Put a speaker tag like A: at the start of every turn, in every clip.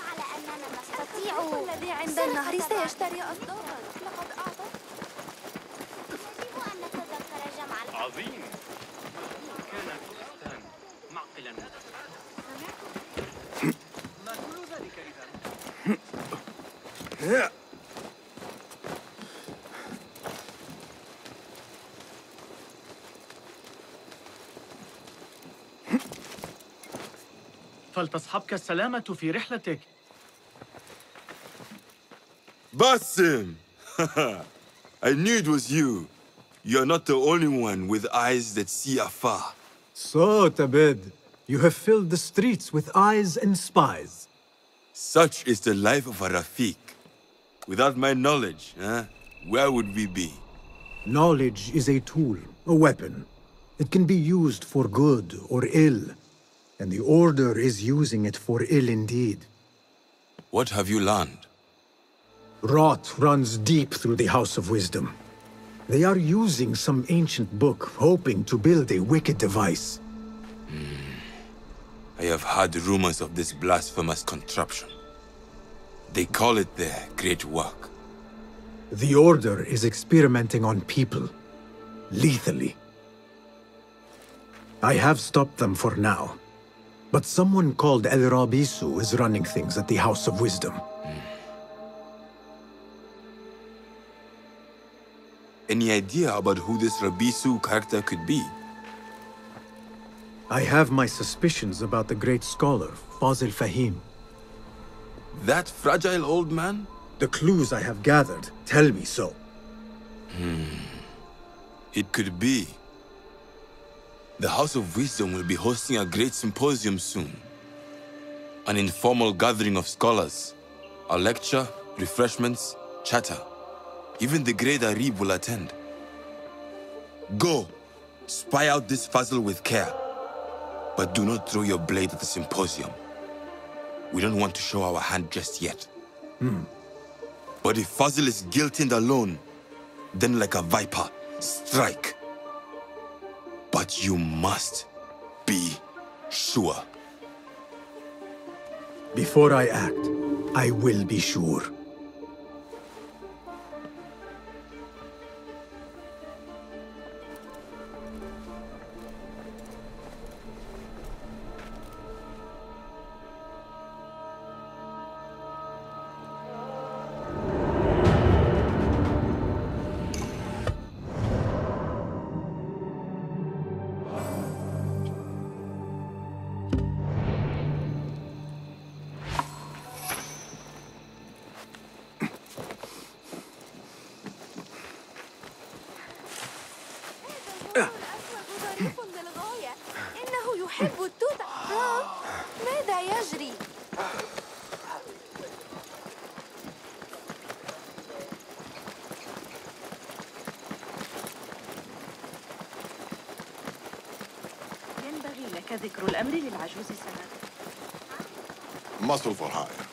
A: على أننا نستطيع الذي عند النهر سيشتري أصدارا لقد أعطت يجب أن نتذكر جمع
B: عظيم كان الفستان معقلا ما كل ذلك إذا فلتصحبك السلامة في رحلتك.
C: Basim! I knew it was you. You're not the only one with eyes that see afar.
D: So, Tabed, you have filled the streets with eyes and spies.
C: Such is the life of a Rafiq. Without my knowledge, where would we be?
D: Knowledge is a tool, a weapon. It can be used for good or ill. And the Order is using it for ill indeed.
C: What have you learned?
D: Rot runs deep through the House of Wisdom. They are using some ancient book, hoping to build a wicked device.
C: I have heard rumors of this blasphemous contraption. They call it their great work.
D: The Order is experimenting on people, lethally. I have stopped them for now. But someone called El Rabisu is running things at the House of Wisdom.
C: Any idea about who this Rabisu character could be?
D: I have my suspicions about the great scholar, Fazil Fahim.
C: That fragile old man?
D: The clues I have gathered tell me so.
C: It could be. The House of Wisdom will be hosting a great symposium soon. An informal gathering of scholars. A lecture, refreshments, chatter. Even the great Arib will attend. Go! Spy out this Fazil with care. But do not throw your blade at the symposium. We don't want to show our hand just yet. But if Fazil is guilty and alone, then like a viper, strike. But you must be sure.
D: Before I act, I will be sure.
A: إنه يحب التوت. ماذا يجري؟
E: ينبغي لك ذكر الأمر للعجوز سعادة.
F: Muscle for hire.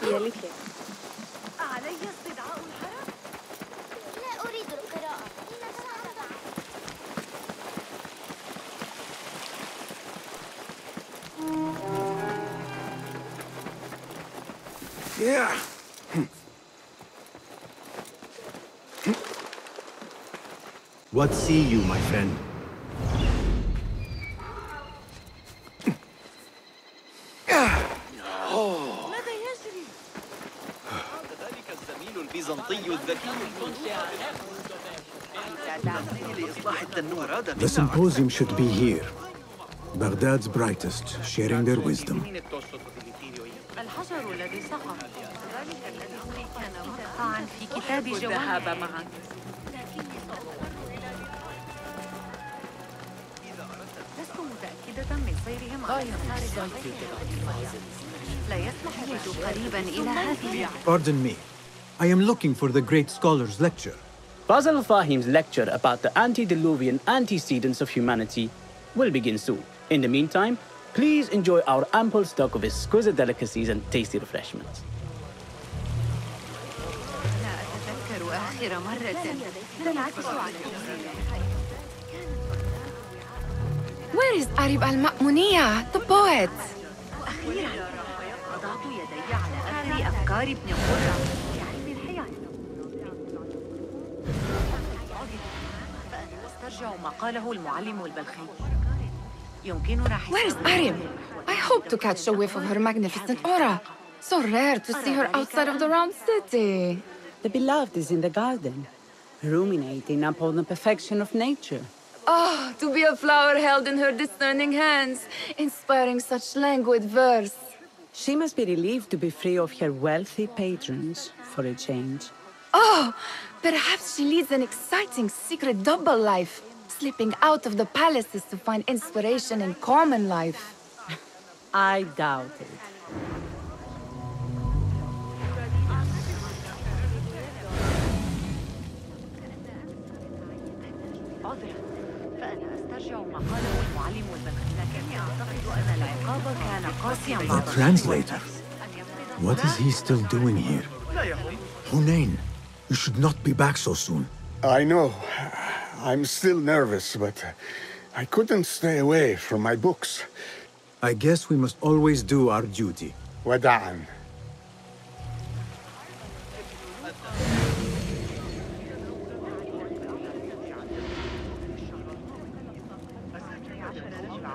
E: يلك
A: علي استدعاء الحرم؟ لا أريد القراءة.
D: Yeah. What see you, my friend?
A: ماذا يجري؟
B: ذلك الزميل البيزنطي الذكي لإصلاح التنور.
D: The symposium should be here. Baghdad's brightest, sharing their wisdom.
E: الحجر الذي سقط ذلك الذي كان مقطعا في كتاب الذهاب معك. لست متأكدة من سيرهم على يسار لا يسمح الوجود قريبا إلى هذه.
D: Pardon me. I am looking for the great scholar's lecture.
G: Fazl Fahim's lecture about the antediluvian antecedents of humanity will begin soon. In the meantime, please enjoy our ample stock of exquisite delicacies and tasty refreshments.
E: لا أتذكر آخر مرة دلعت على
H: Where is Arib al-Ma'muniyah, the poet?
E: أخيراً وضعت يدي على أثر أفكار ابن قرة في علم الحياة. فأنا أسترجع ما قاله المعلم البلخي. يمكننا
H: Where is Arib? I hope to catch a whiff of her magnificent aura. So rare to see her outside of the round city.
G: The beloved is in the garden, ruminating upon the perfection of nature.
H: Oh, to be a flower held in her discerning hands, inspiring such languid verse.
G: She must be relieved to be free of her wealthy patrons for a change.
H: Oh, perhaps she leads an exciting secret double life, slipping out of the palaces to find inspiration in common life.
G: I doubt it.
E: فأنا أسترجع ما قاله المعلم البلخي لكني أعتقد أن العقاب كان قاسياً بعض
D: The translator? What is he still doing here? Hunain, you should not be back so soon.
F: I know. I'm still nervous, but I couldn't stay away from my books.
D: I guess we must always do our duty.
F: وداعاً.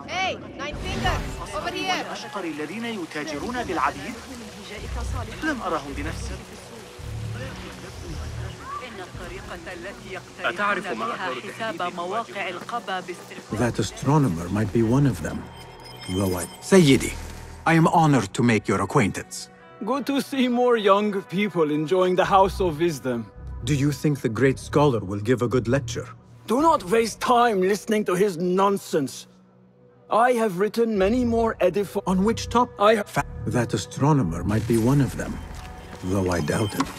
H: Hey, Nine Fingers, over here.
B: الأشقر الذين يتاجرون بالعبيد لم أرهم بنفسي.
E: إن الطريقة التي يقترحون بها حساب مواقع القبا
D: That astronomer might be one of them. Though Sayyidi, I am honored to make your acquaintance.
I: Good to see more young people enjoying the House of Wisdom.
D: Do you think the great scholar will give a good lecture?
I: Do not waste time listening to his nonsense. I have written many more edifying...
D: On which topic? That astronomer might be one of them, though I doubt it.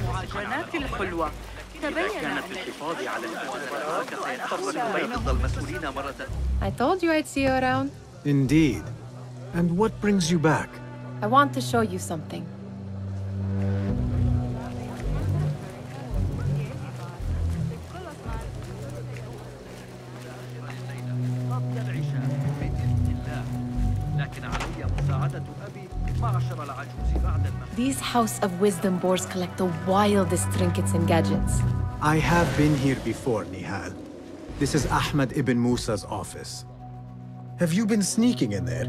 E: معجنات الحلوى.
B: كانت بالحفاظ على المجتمعات سيتفرق بين المسؤولين مرة.
J: I told you I'd see you around.
D: Indeed. And what brings you back?
J: I want to show you something. These House of Wisdom boards collect the wildest trinkets and gadgets.
D: I have been here before, Nihal. This is Ahmed ibn Musa's office. Have you been sneaking in there?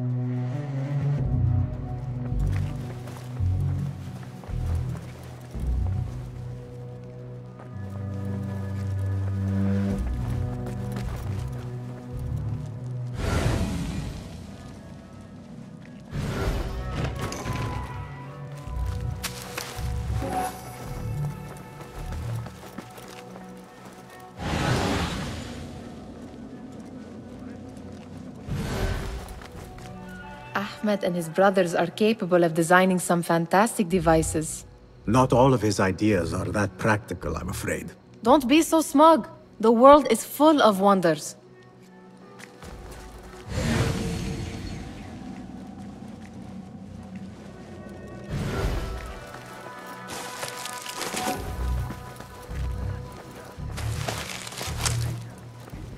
J: Ahmed and his brothers are capable of designing some fantastic devices.
D: Not all of his ideas are that practical, I'm afraid.
J: Don't be so smug. The world is full of wonders.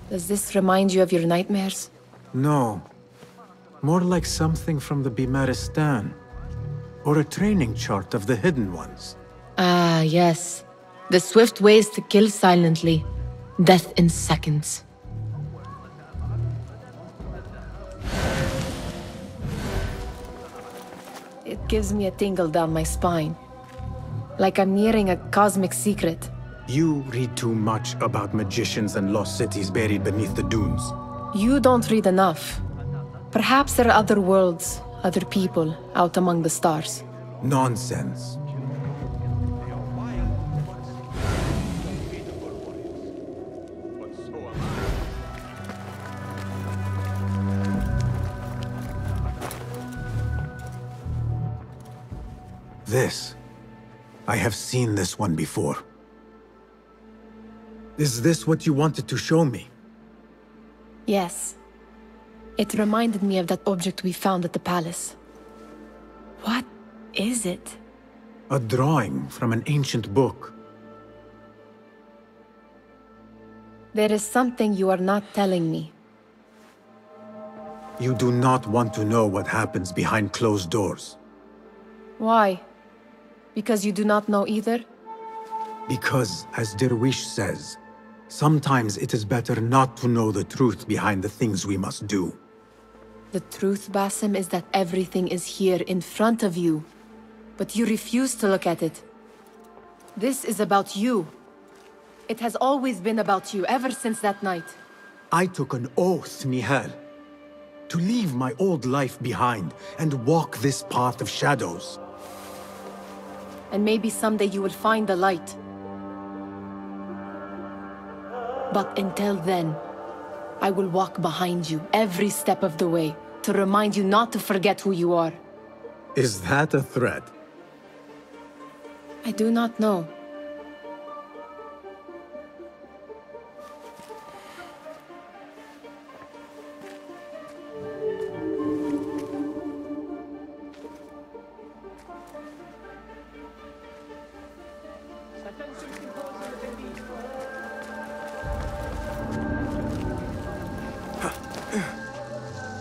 J: Does this remind you of your nightmares?
D: No. More like something from the Bimaristan. Or a training chart of the Hidden Ones.
J: Ah, yes. The swift ways to kill silently. Death in seconds. It gives me a tingle down my spine. Like I'm nearing a cosmic secret.
D: You read too much about magicians and lost cities buried beneath the dunes.
J: You don't read enough. Perhaps there are other worlds, other people, out among the stars.
D: Nonsense. This. I have seen this one before. Is this what you wanted to show me?
J: Yes. It reminded me of that object we found at the palace. What is it?
D: A drawing from an ancient book.
J: There is something you are not telling me.
D: You do not want to know what happens behind closed doors.
J: Why? Because you do not know either?
D: Because, as Derwish says, sometimes it is better not to know the truth behind the things we must do.
J: The truth, Basim, is that everything is here in front of you. But you refuse to look at it. This is about you. It has always been about you, ever since that night.
D: I took an oath, Nihal, to leave my old life behind and walk this path of shadows.
J: And maybe someday you will find the light. But until then, I will walk behind you every step of the way to remind you not to forget who you are.
D: Is that a threat?
J: I do not know.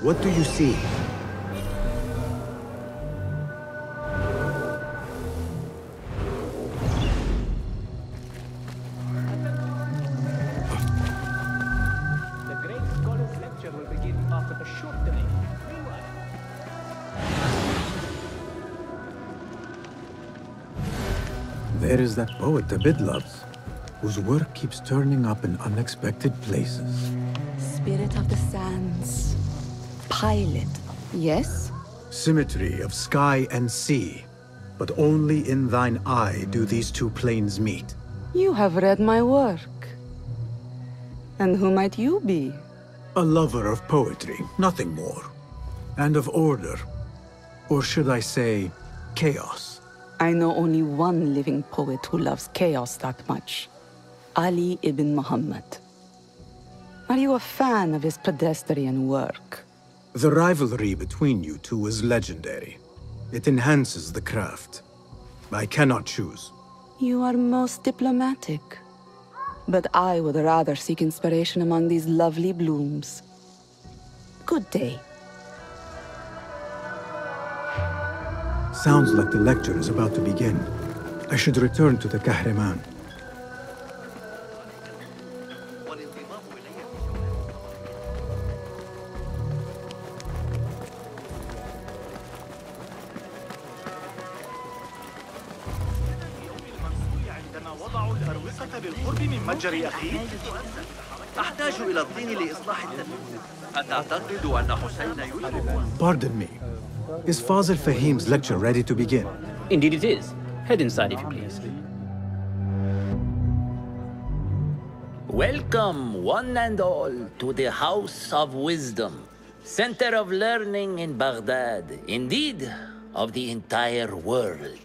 D: What do you see?
G: The Great Scholars Lecture will begin after a short delay.
D: There is that poet Abid loves, whose work keeps turning up in unexpected places.
K: Spirit of the sands. Pilot, yes?
D: Symmetry of sky and sea, but only in thine eye do these two planes meet.
K: You have read my work. And who might you be?
D: A lover of poetry, nothing more. And of order. Or should I say, chaos.
K: I know only one living poet who loves chaos that much. Ali ibn Muhammad. Are you a fan of his pedestrian work?
D: The rivalry between you two is legendary. It enhances the craft. I cannot choose.
K: You are most diplomatic. But I would rather seek inspiration among these lovely blooms. Good day.
D: Sounds like the lecture is about to begin. I should return to the Kahraman.
B: بالقرب من متجر أخي؟ أحتاج إلى الطين لإصلاح التنفس. أتعتقد أن حسين يريد؟
D: Pardon me. Is Fazil Fahim's lecture ready to begin?
G: Indeed it is. Head inside if you please.
L: Welcome, one and all, to the House of Wisdom, center of learning in Baghdad, indeed, of the entire world.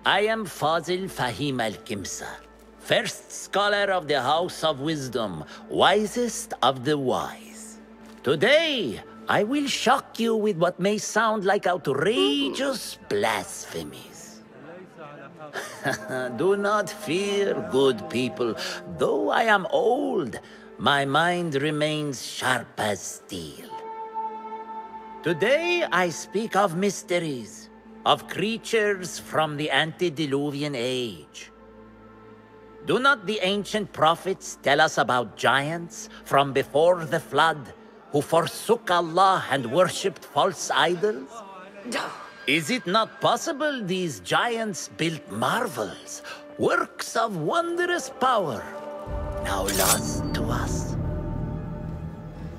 L: I am Fazil Fahim al-Kimsa, first scholar of the House of Wisdom, wisest of the wise. Today, I will shock you with what may sound like outrageous blasphemies. Do not fear, good people. Though I am old, my mind remains sharp as steel. Today, I speak of mysteries, of creatures from the antediluvian age. Do not the ancient prophets tell us about giants from before the flood who forsook Allah and worshipped false idols? Is it not possible these giants built marvels, works of wondrous power, now lost to us?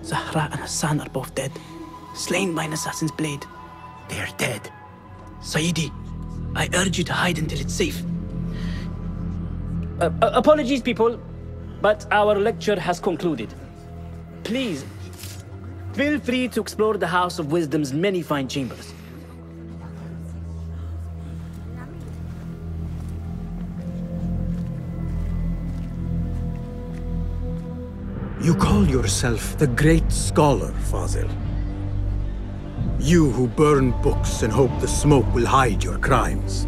G: Zahra and Hassan are both dead, slain by an assassin's blade.
L: They're dead.
G: Sayyidi, I urge you to hide until it's safe. Apologies, people, but our lecture has concluded. Please, feel free to explore the House of Wisdom's many fine chambers.
D: You call yourself the great scholar, Fazil. You who burn books and hope the smoke will hide your crimes.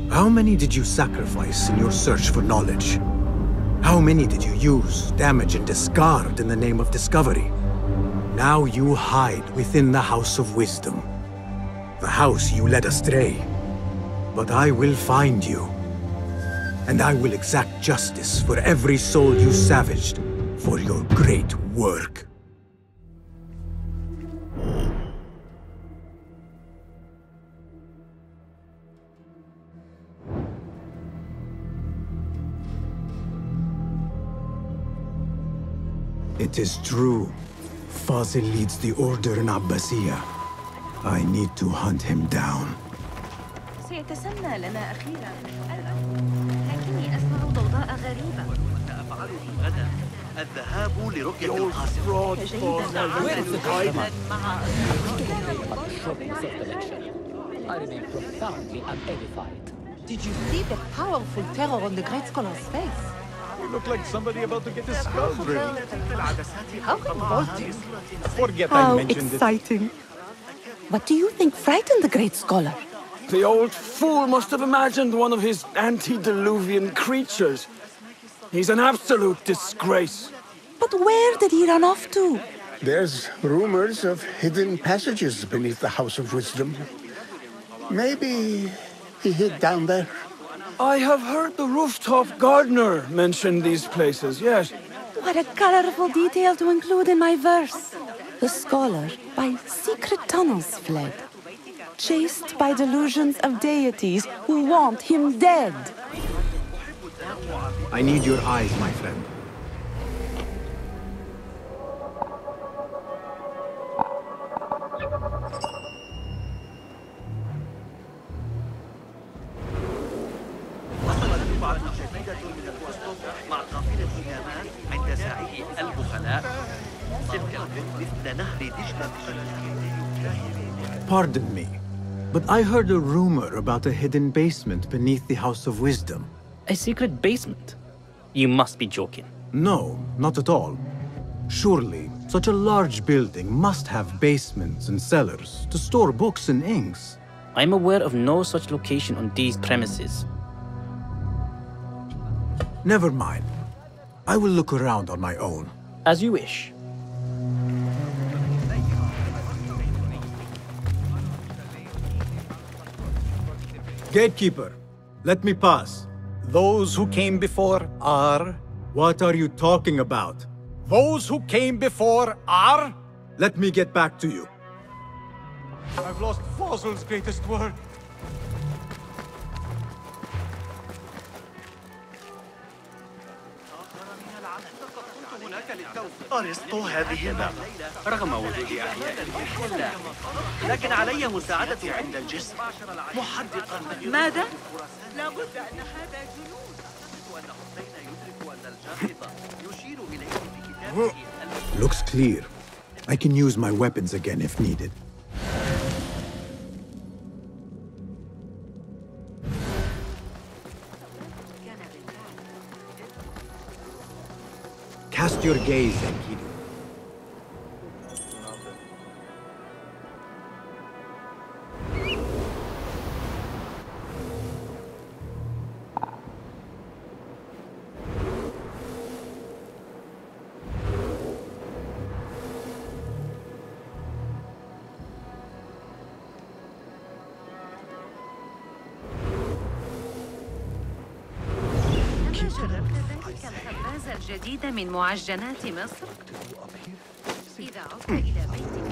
D: How many did you sacrifice in your search for knowledge? How many did you use, damage, and discard in the name of discovery? Now you hide within the House of Wisdom. The house you led astray. But I will find you. And I will exact justice for every soul you savaged for your great work. It is true. Fazil leads the Order in Abbasiyah. I need to hunt him down.
E: سيتسنى لنا أخيراً لكني أسمع ضوضاء غريبة.
B: سأفعله غدا الذهاب لرؤية القاصر.
M: I remain profoundly unedified. Did you see the powerful terror on the Great Scholar's face?
N: You look like somebody about to get his skull drilled.
M: How revolting.
N: Forget
K: How
N: I mentioned
K: exciting. What do you think frightened the Great Scholar?
I: The old fool must have imagined one of his antediluvian creatures. He's an absolute disgrace.
K: But where did he run off to?
F: There's rumors of hidden passages beneath the House of Wisdom. Maybe he hid down there.
I: I have heard the rooftop gardener mention these places, yes.
K: What a colorful detail to include in my verse. The scholar by secret tunnels fled, chased by delusions of deities who want him dead.
D: I need your eyes, my friend.
B: وصلت دفعة جديدة من الوسط مع قافلة يامان عند ساعي البخلاء تلك مثل نهر دجلة.
D: Pardon me, but I heard a rumor about a hidden basement beneath the House of Wisdom.
G: A secret basement? You must be joking.
D: No, not at all. Surely, such a large building must have basements and cellars to store books and inks.
G: I'm aware of no such location on these premises.
D: Never mind. I will look around on my own.
G: As you wish.
D: Gatekeeper, let me pass.
N: Those who came before are...
D: What are you talking about?
N: Those who came before are...
D: Let me get back to you.
N: I've lost Fazil's greatest word.
B: أرسطو هذه النار رغم وجود أحياء الحلة، لكن علي مساعدته عند الجسم محدقا.
E: ماذا؟
B: لابد أن هذا جنون. وأن حسين يدرك أن الجاهض يشير إليه في كتابه.
D: Looks clear. I can use my weapons again if needed. Cast your gaze, Enkidu.
E: الجديدة من معجنات مصر. إذا عدت إلى بيتك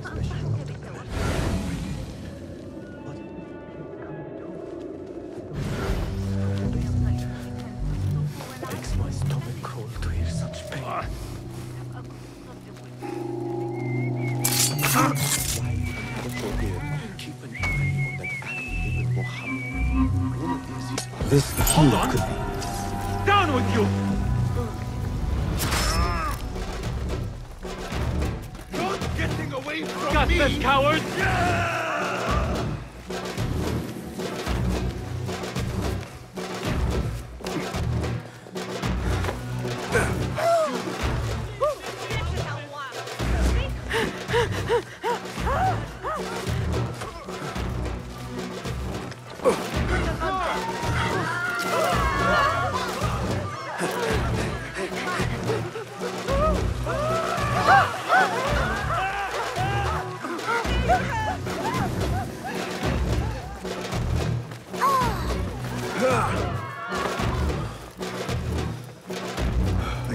E: فأنصحك بالتوقف.
N: Makes my stomach crawl to hear such pain.
D: This key could be.
N: Down with you! You're getting away from me! Got this, coward!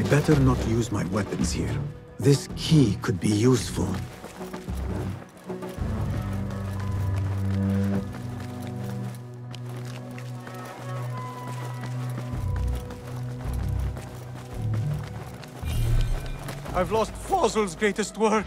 D: better not use my weapons here. This key could be useful.
B: I've lost Fossil's greatest work.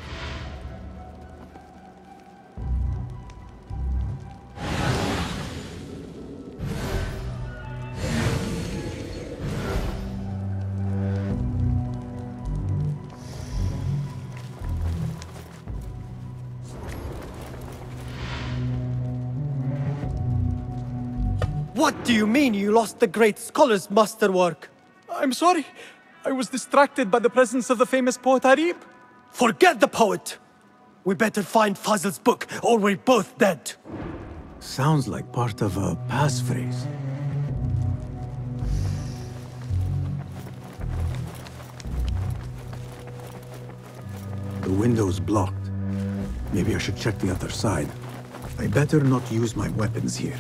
O: What do you mean you lost the great scholar's masterwork?
B: I'm sorry. I was distracted by the presence of the famous poet Harib.
O: Forget the poet! We better find Fazil's book, or we're both dead.
D: Sounds like part of a passphrase. The window's blocked. Maybe I should check the other side. I better not use my weapons here.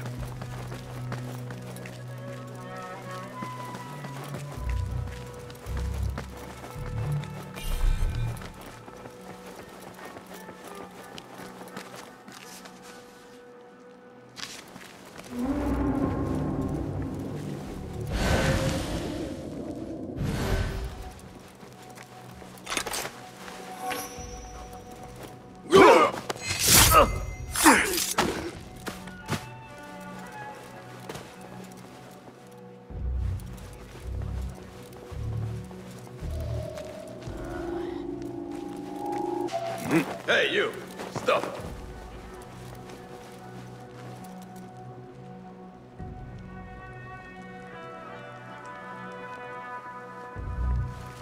C: Hey, you! Stop!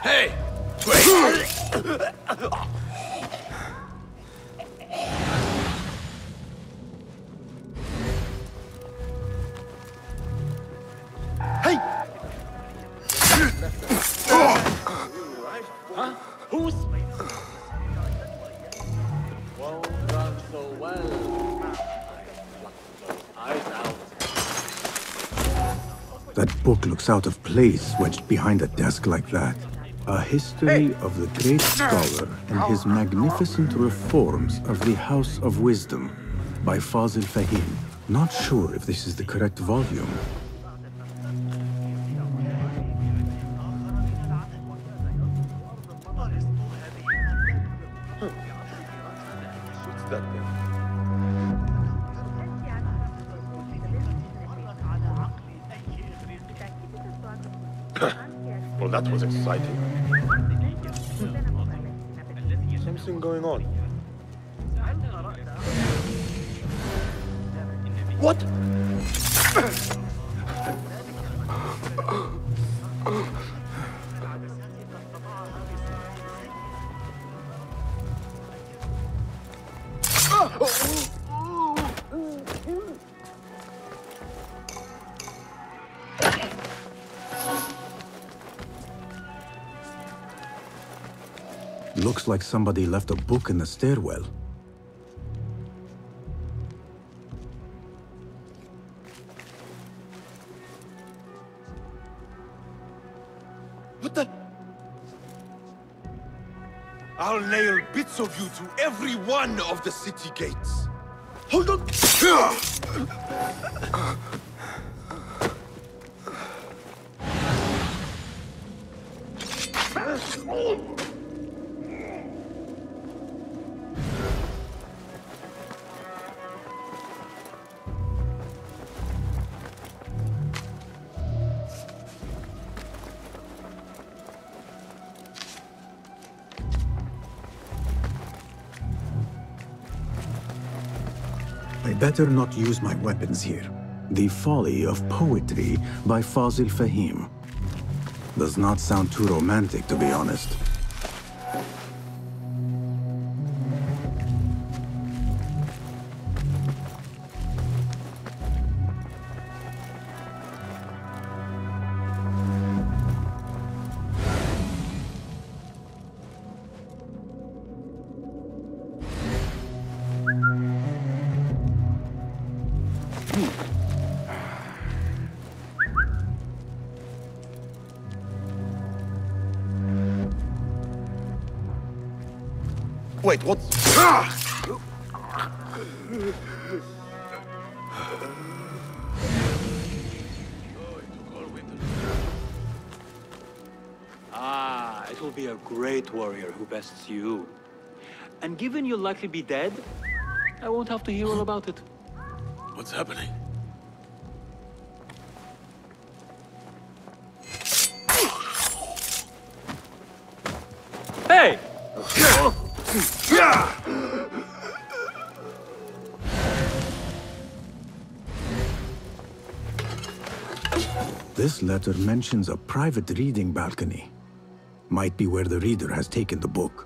C: Hey! Wait!
O: Hey!
C: Huh? Who's... Won't run so well. Eyes out.
D: That book looks out of place wedged behind a desk like that. A history of the great scholar and his magnificent reforms of the House of Wisdom by Fazil Fahim. Not sure if this is the correct volume.
C: Well, that was exciting. Something going on. What?
D: Looks like somebody left a book in the stairwell.
C: What the? I'll nail bits of you to every one of the city gates. Hold on!
D: I better not use my weapons here. The Folly of Poetry by Fazil Fahim. Does not sound too romantic, to be honest.
F: Wait, what?
B: It will be a great warrior who bests you. And given you'll likely be dead, I won't have to hear all about it.
C: What's happening?
B: Hey!
D: This letter mentions a private reading balcony. Might be where the reader has taken the book.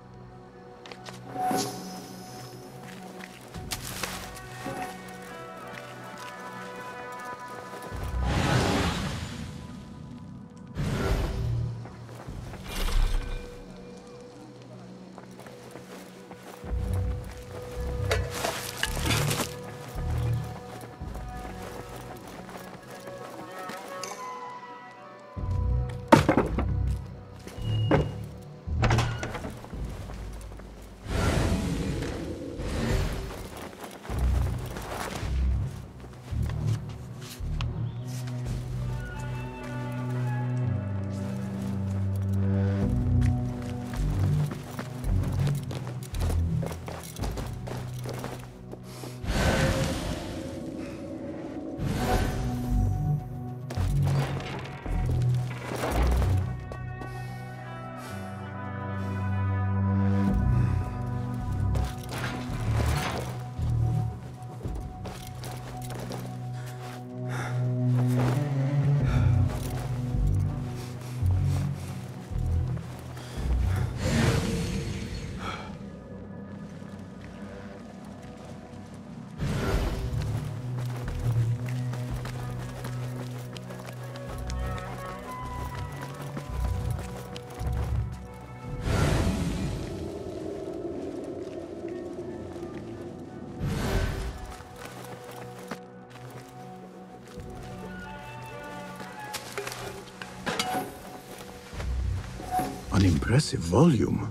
D: An impressive volume,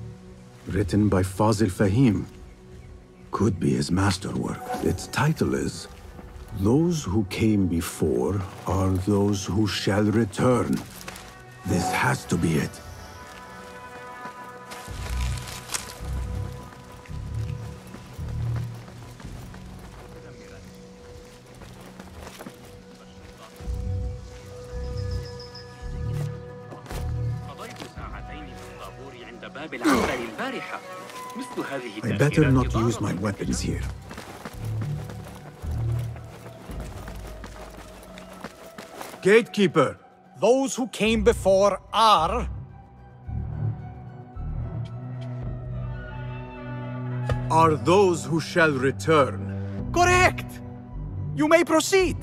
D: written by Fazil Fahim. Could be his masterwork. Its title is, "Those who came before are those who shall return." This has to be it. I better not use my weapons here. Gatekeeper!
O: Those who came before are...
D: Are those who shall return.
O: Correct! You may proceed.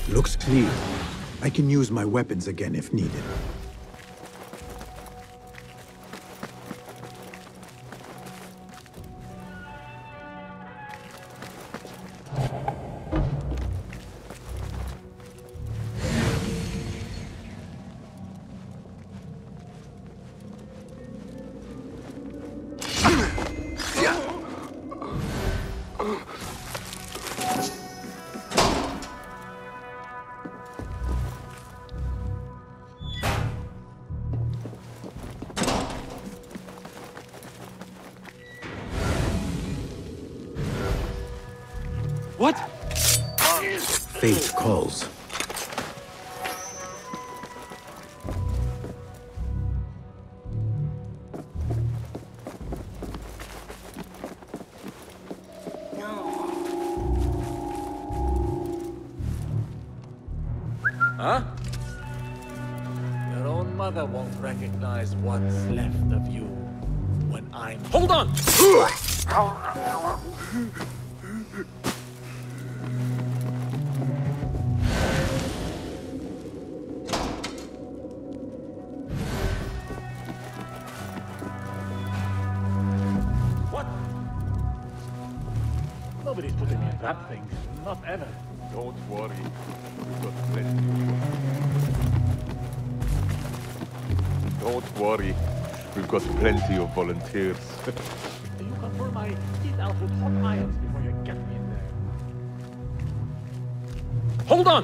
D: Looks clear. I can use my weapons again if needed.
B: What?
D: Fate calls.
N: Huh? Your own mother won't recognize what's left of you when I'm... Hold on! What? Nobody's putting me in that thing. Not ever. Don't worry. We've got plenty. Don't worry. We've got plenty of volunteers. You can pull my teeth out with hot irons before you get me in there. Hold on!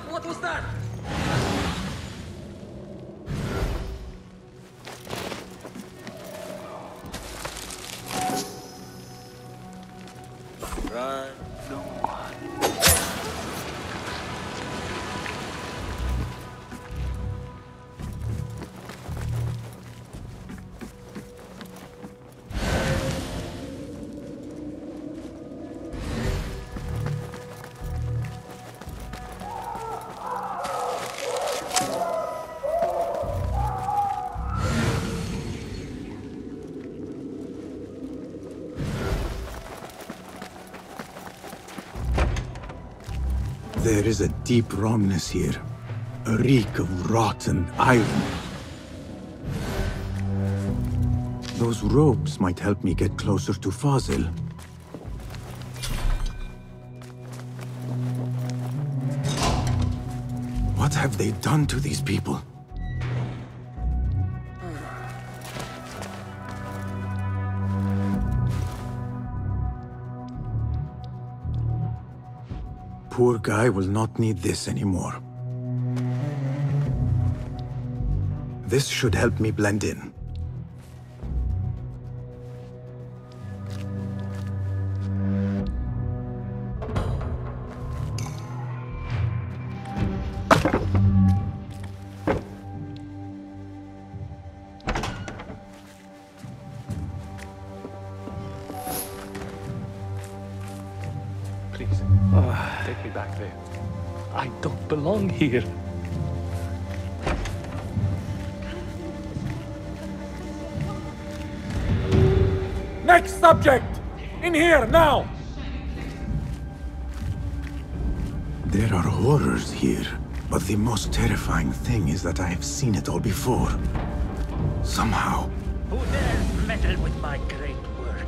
N: What was that? Right. No one.
D: There is a deep wrongness here. A reek of rotten iron. Those ropes might help me get closer to Fazil. What have they done to these people? Poor guy will not need this anymore. This should help me blend in.
N: Please, take me back there. I don't belong here.
I: Next subject! In here, now!
D: There are horrors here, but the most terrifying thing is that I have seen it all before. Somehow.
L: Who dares meddle with my great work,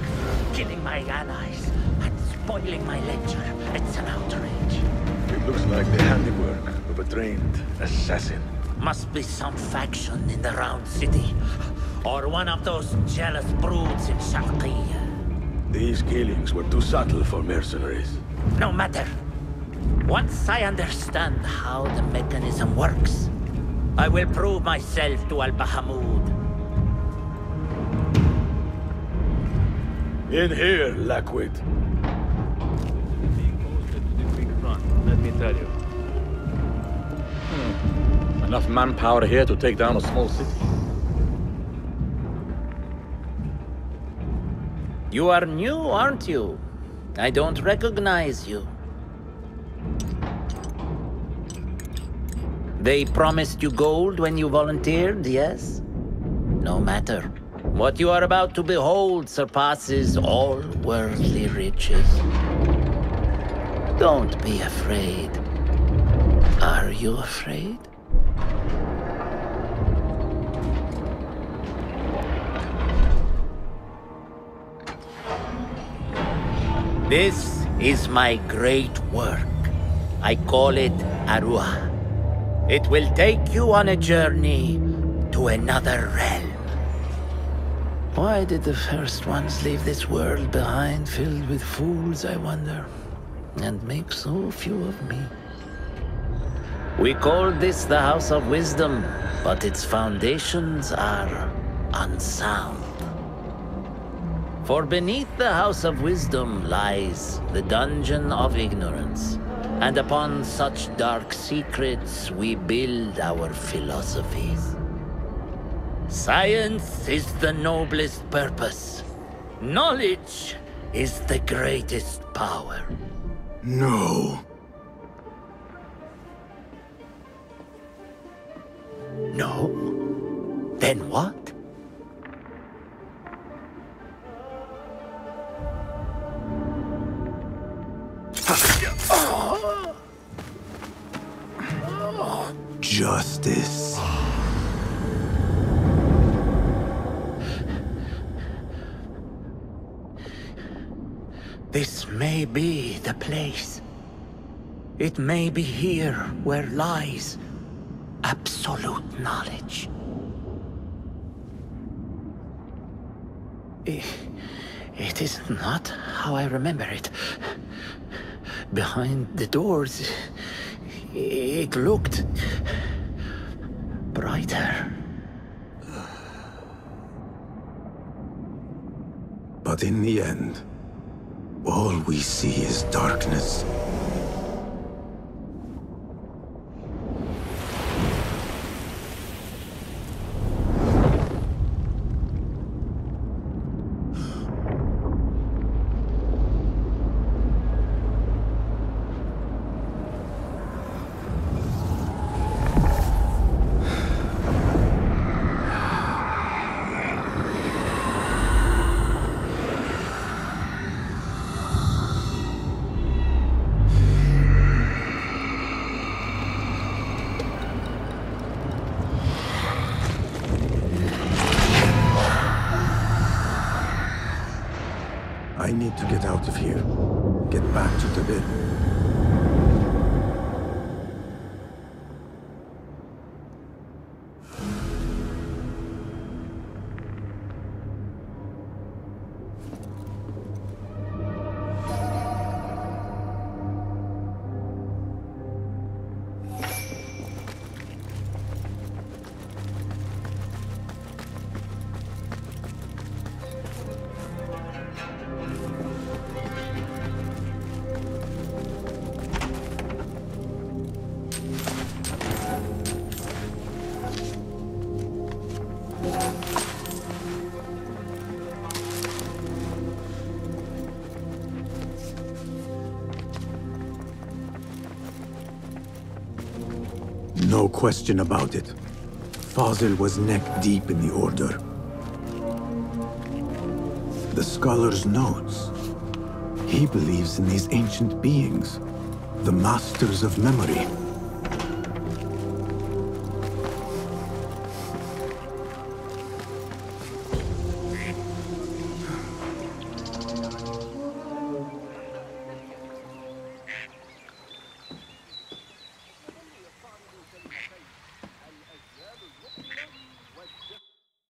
L: killing my allies and spoiling my lecture? It's an outrage.
N: It looks like the handiwork of a trained assassin.
L: Must be some faction in the Round City, or one of those jealous broods in Sharqiyya.
N: These killings were too subtle for mercenaries.
L: No matter. Once I understand how the mechanism works, I will prove myself to Al-Bahamud.
N: In here, Lackwit.
P: Being posted to the quick front, let me tell you.
N: Enough manpower here to take down a small city.
L: You are new, aren't you? I don't recognize you. They promised you gold when you volunteered, yes? No matter. What you are about to behold surpasses all worldly riches. Don't be afraid. Are you afraid? This is my great work. I call it Arua. It will take you on a journey to another realm. Why did the first ones leave this world behind, filled with fools, I wonder, and make so few of me? We called this the House of Wisdom, but its foundations are unsound. For beneath the House of Wisdom lies the Dungeon of Ignorance, and upon such dark secrets we build our philosophies. Science is the noblest purpose. Knowledge is the greatest power.
D: No.
L: No? Then what?
D: Justice.
L: This may be the place. It may be here where lies absolute knowledge. It is not how I remember it. Behind the doors, it looked brighter.
D: But in the end, all we see is darkness. I need to get out of here. Get back to the bed. No question about it. Fazil was neck-deep in the Order. The scholar's notes. He believes in these ancient beings, the masters of memory.